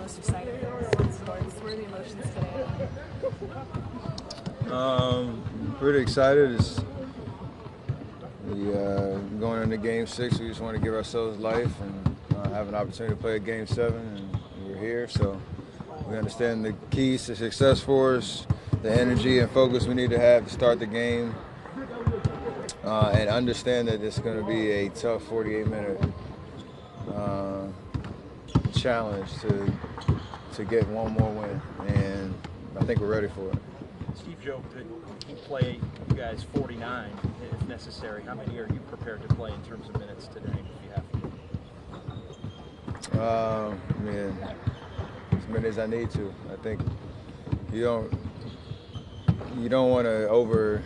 most excited for sports? What are the emotions today? Pretty excited. It's going into Game 6. We just want to give ourselves life and have an opportunity to play a Game 7, and we're here. So we understand the keys to success for us, the energy and focus we need to have to start the game, and understand that it's going to be a tough 48-minute challenge to get one more win, and I think we're ready for it. Steve joked that he'd play you guys 49 if necessary. How many are you prepared to play in terms of minutes today if you have to? As many as I need to. I think you don't want to over.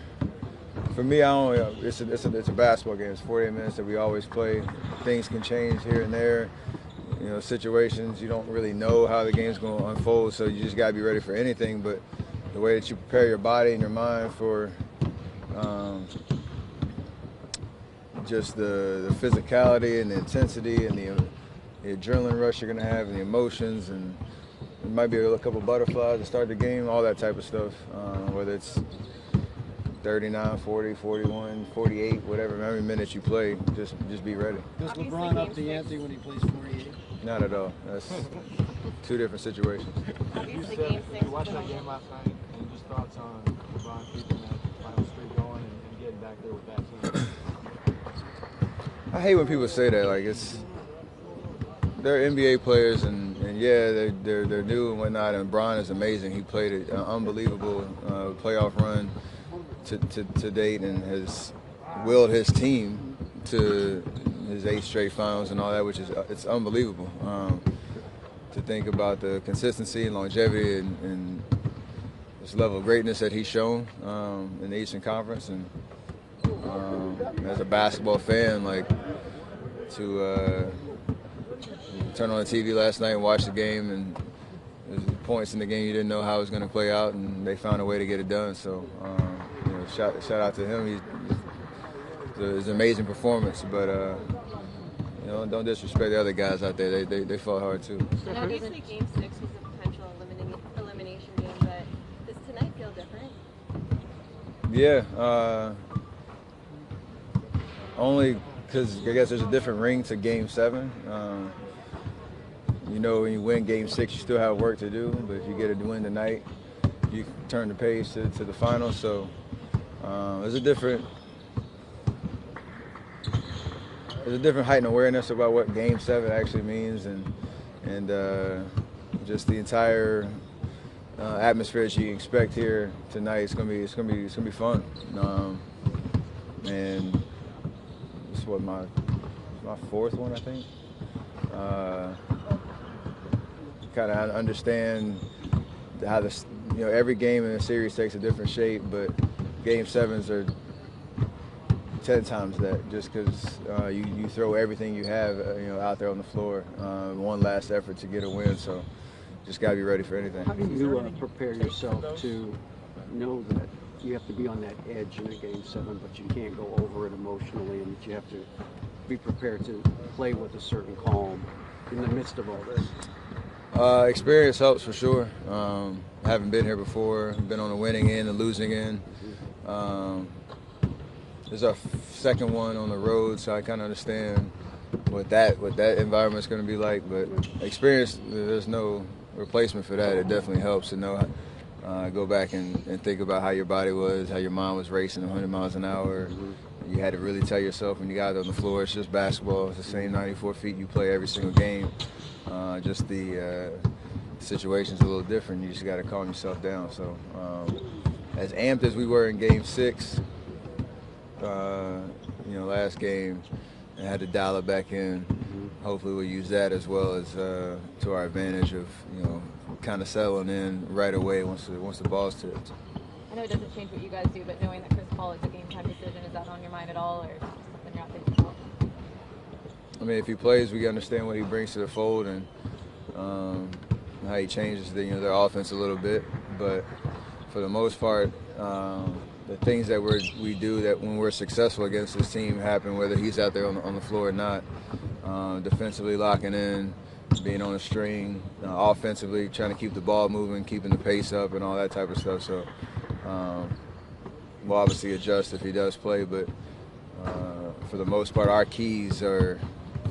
For me, it's a basketball game. It's 48 minutes that we always play. Things can change here and there. You know, situations, you don't really know how the game's going to unfold, so you just got to be ready for anything. But the way that you prepare your body and your mind for just the physicality and the intensity and the adrenaline rush you're going to have and the emotions, and it might be a couple butterflies to start the game, all that type of stuff, whether it's 39, 40, 41, 48, whatever, how many minutes you play, just be ready. Does LeBron up the ante when he plays 48? Not at all. That's two different situations. You watched that game last night, and just thoughts on LeBron keeping that final streak going and getting back there with that team? I hate when people say that. Like, they're NBA players, and yeah, they're new and whatnot. And Bron is amazing. He played an unbelievable playoff run to date, and has willed his team to his 8 straight finals and all that, which is it's unbelievable. To think about the consistency and longevity and this level of greatness that he's shown in the Eastern Conference, and as a basketball fan, like to turn on the TV last night and watch the game, and there's points in the game you didn't know how it was going to play out, and they found a way to get it done. So, shout out to him. It's an amazing performance, but don't disrespect the other guys out there. They fought hard too. Obviously, Game 6 was a potential elimination game, but does tonight feel different? Yeah, only because I guess there's a different ring to Game 7. When you win Game 6, you still have work to do, but if you get a win tonight, you turn the page to the finals. So there's a different heightened awareness about what Game 7 actually means, and just the entire atmosphere that you expect here tonight. It's gonna be fun, and it's what my 4th one, I think. Kind of understand how this, every game in a series takes a different shape, but Game 7s are 10 times that, just because you throw everything you have out there on the floor, one last effort to get a win. So just got to be ready for anything. How do you prepare yourself to know that you have to be on that edge in a Game 7, but you can't go over it emotionally, and that you have to be prepared to play with a certain calm in the midst of all this? Experience helps for sure. Haven't been here before, been on the winning end, the losing end. This is our 2nd one on the road, so I kind of understand what that environment's going to be like. But experience, there's no replacement for that. It definitely helps to know. Go back and think about how your body was, how your mind was racing 100 miles an hour. You had to really tell yourself when you got on the floor, it's just basketball. It's the same 94 feet you play every single game. Just the situation's a little different. You just got to calm yourself down. So as amped as we were in Game 6, last game, and had to dial it back in. Hopefully we'll use that as well as to our advantage of, kind of settling in right away once the ball's tipped. I know it doesn't change what you guys do, but knowing that Chris Paul is a game-time decision, is that on your mind at all, or is it just something you're not thinking about? I mean, if he plays, we understand what he brings to the fold and how he changes their offense a little bit. But for the most part, the things that we do that when we're successful against this team happen, whether he's out there on the floor or not. Defensively locking in, being on a string, offensively, trying to keep the ball moving, keeping the pace up, and all that type of stuff. So we'll obviously adjust if he does play, but for the most part, our keys are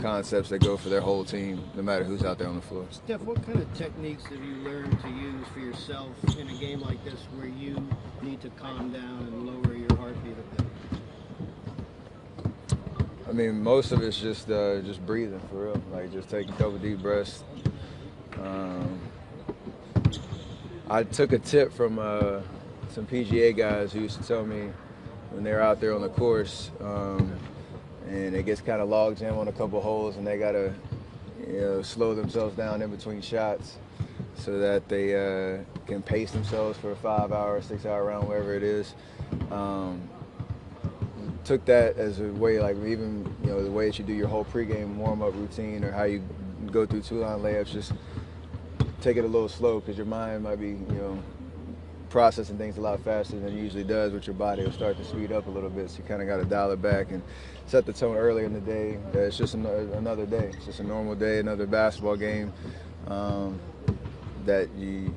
concepts that go for their whole team, no matter who's out there on the floor. Steph, what kind of techniques have you learned to use for yourself in a game like this where you need to calm down and lower your heartbeat a bit? I mean, most of it's just breathing, for real. Like, just taking a couple deep breaths. I took a tip from some PGA guys who used to tell me when they're out there on the course, and it gets kind of log jam on a couple holes, and they gotta, slow themselves down in between shots so that they can pace themselves for a 5-hour, 6-hour round, wherever it is. Took that as a way, like even the way that you do your whole pregame warm-up routine, or how you go through two-line layups, just take it a little slow, because your mind might be processing things a lot faster than it usually does with your body. It'll start to speed up a little bit, so you kind of got to dial it back and set the tone early in the day. It's just another day. It's just a normal day, another basketball game that you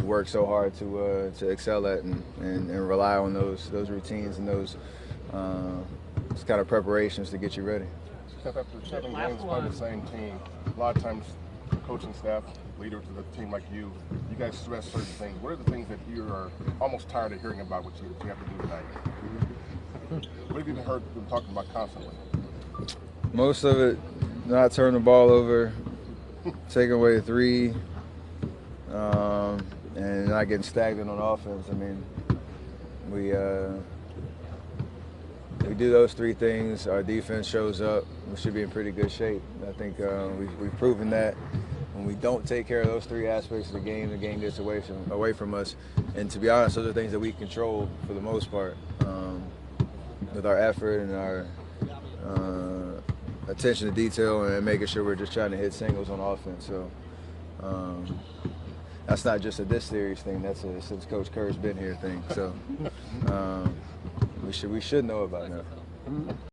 work so hard to excel at and rely on those routines and those kind of preparations to get you ready. Steph, after 7 games playing the same team, a lot of times the coaching staff, leader to the team like you guys stress certain things. What are the things that you are almost tired of hearing about what you have to do tonight? What have you heard them talking about constantly? Most of it, not turning the ball over, taking away a three, and not getting stagnant on offense. I mean, we do those 3 things, our defense shows up, we should be in pretty good shape. I think we've proven that. When we don't take care of those 3 aspects of the game gets away from us. And to be honest, those are things that we control for the most part, with our effort and our attention to detail, and making sure we're just trying to hit singles on offense. So that's not just a this series thing, that's a since Coach Kerr's been here thing. So we should know about that.